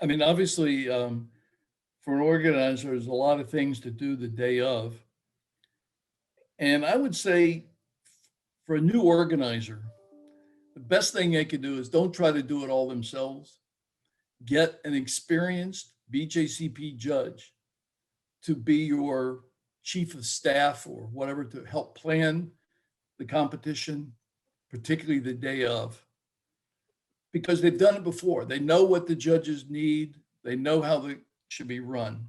I mean, obviously, for an organizer, there's a lot of things to do the day of. And I would say for a new organizer, the best thing they could do is don't try to do it all themselves. Get an experienced BJCP judge to be your chief of staff or whatever to help plan the competition, particularly the day of, because they've done it before. They know what the judges need. They know how they should be run.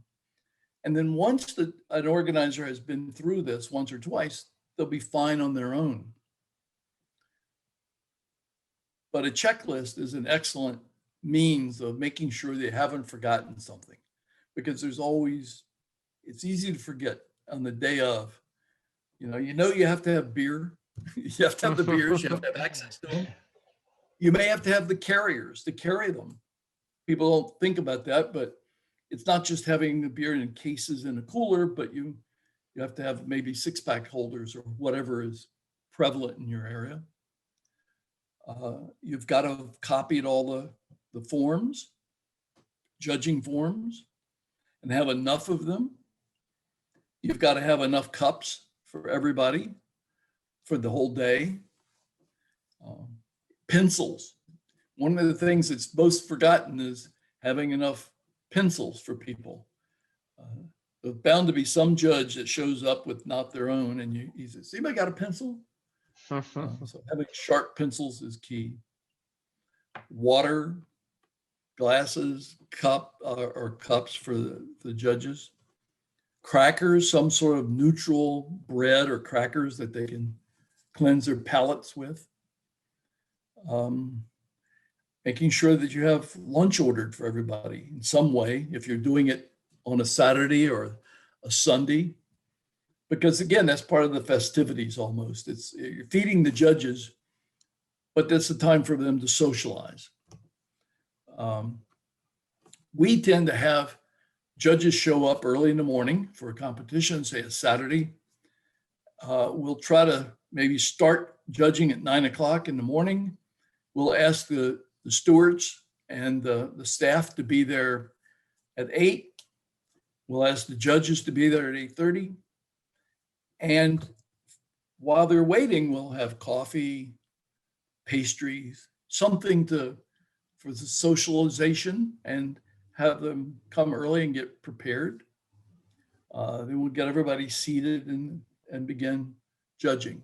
And then once an organizer has been through this once or twice, they'll be fine on their own. But a checklist is an excellent means of making sure they haven't forgotten something, because it's easy to forget on the day of. You have to have beer. You have to have the beers. You have to have access to them. You may have to have the carriers to carry them. People don't think about that, but it's not just having the beer in cases in a cooler, but you have to have maybe 6-pack holders or whatever is prevalent in your area. You've got to have copied all the forms, judging forms, and have enough of them. You've got to have enough cups for everybody for the whole day. Pencils. One of the things that's most forgotten is having enough pencils for people. There's bound to be some judge that shows up with not their own, and he says, "Anybody got a pencil?" So having sharp pencils is key. Water, glasses, cups for the judges. Crackers, some sort of neutral bread or crackers that they can cleanse their palates with. Making sure that you have lunch ordered for everybody in some way, if you're doing it on a Saturday or a Sunday, because again, that's part of the festivities almost. You're feeding the judges, but that's the time for them to socialize. We tend to have judges show up early in the morning for a competition, say a Saturday. We'll try to maybe start judging at 9 o'clock in the morning. We'll ask the stewards and the staff to be there at 8. We'll ask the judges to be there at 8:30. And while they're waiting, we'll have coffee, pastries, something for the socialization, and have them come early and get prepared. Then we'll get everybody seated and begin judging.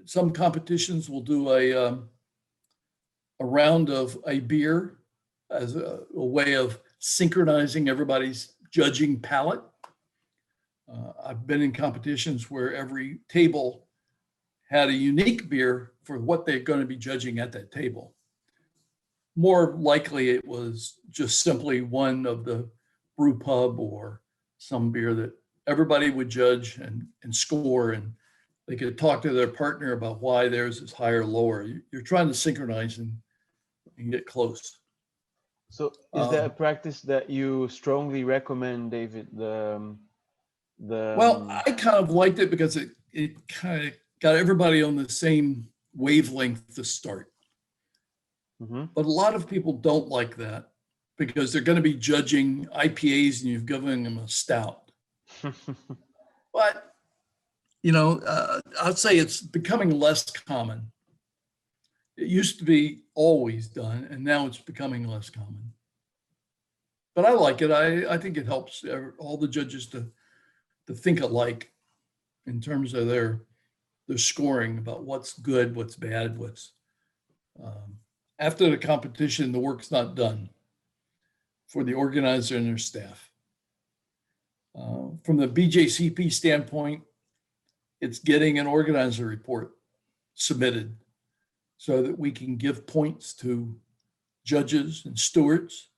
Some competitions will do a round of a beer as a way of synchronizing everybody's judging palate. I've been in competitions where every table had a unique beer for what they're going to be judging at that table. More likely it was just simply one of the brew pub or some beer that everybody would judge and score, and they could talk to their partner about why theirs is higher or lower. You're trying to synchronize and get close. So is that a practice that you strongly recommend, David? Well, I kind of liked it because it kind of got everybody on the same wavelength to start. Mm-hmm. But a lot of people don't like that because they're going to be judging IPAs and you've given them a stout. But, I'd say it's becoming less common. It used to be always done, and now it's becoming less common. But I like it. I think it helps all the judges to think alike in terms of their scoring about what's good, what's bad, after the competition, the work's not done for the organizer and their staff. From the BJCP standpoint, it's getting an organizer report submitted so that we can give points to judges and stewards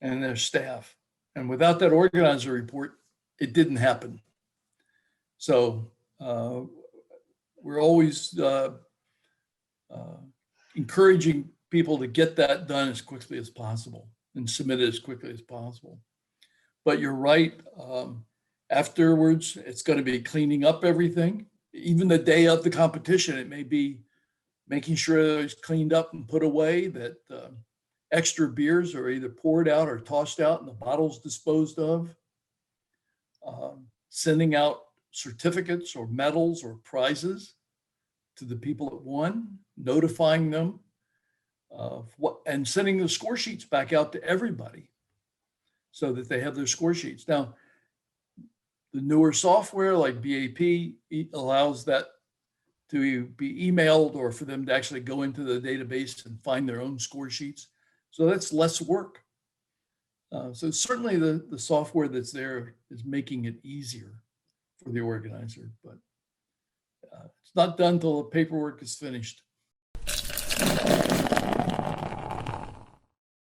and their staff. And without that organizer report, it didn't happen. So we're always encouraging people to get that done as quickly as possible and submit it as quickly as possible. But you're right. Afterwards, it's going to be cleaning up everything. Even the day of the competition, it may be making sure it's cleaned up and put away, that extra beers are either poured out or tossed out and the bottles disposed of. Sending out certificates or medals or prizes to the people that won, notifying them of what, and sending the score sheets back out to everybody so that they have their score sheets. Now, the newer software like BAP allows that to be emailed or for them to actually go into the database and find their own score sheets. So that's less work. So certainly the software that's there is making it easier for the organizer, but it's not done till the paperwork is finished.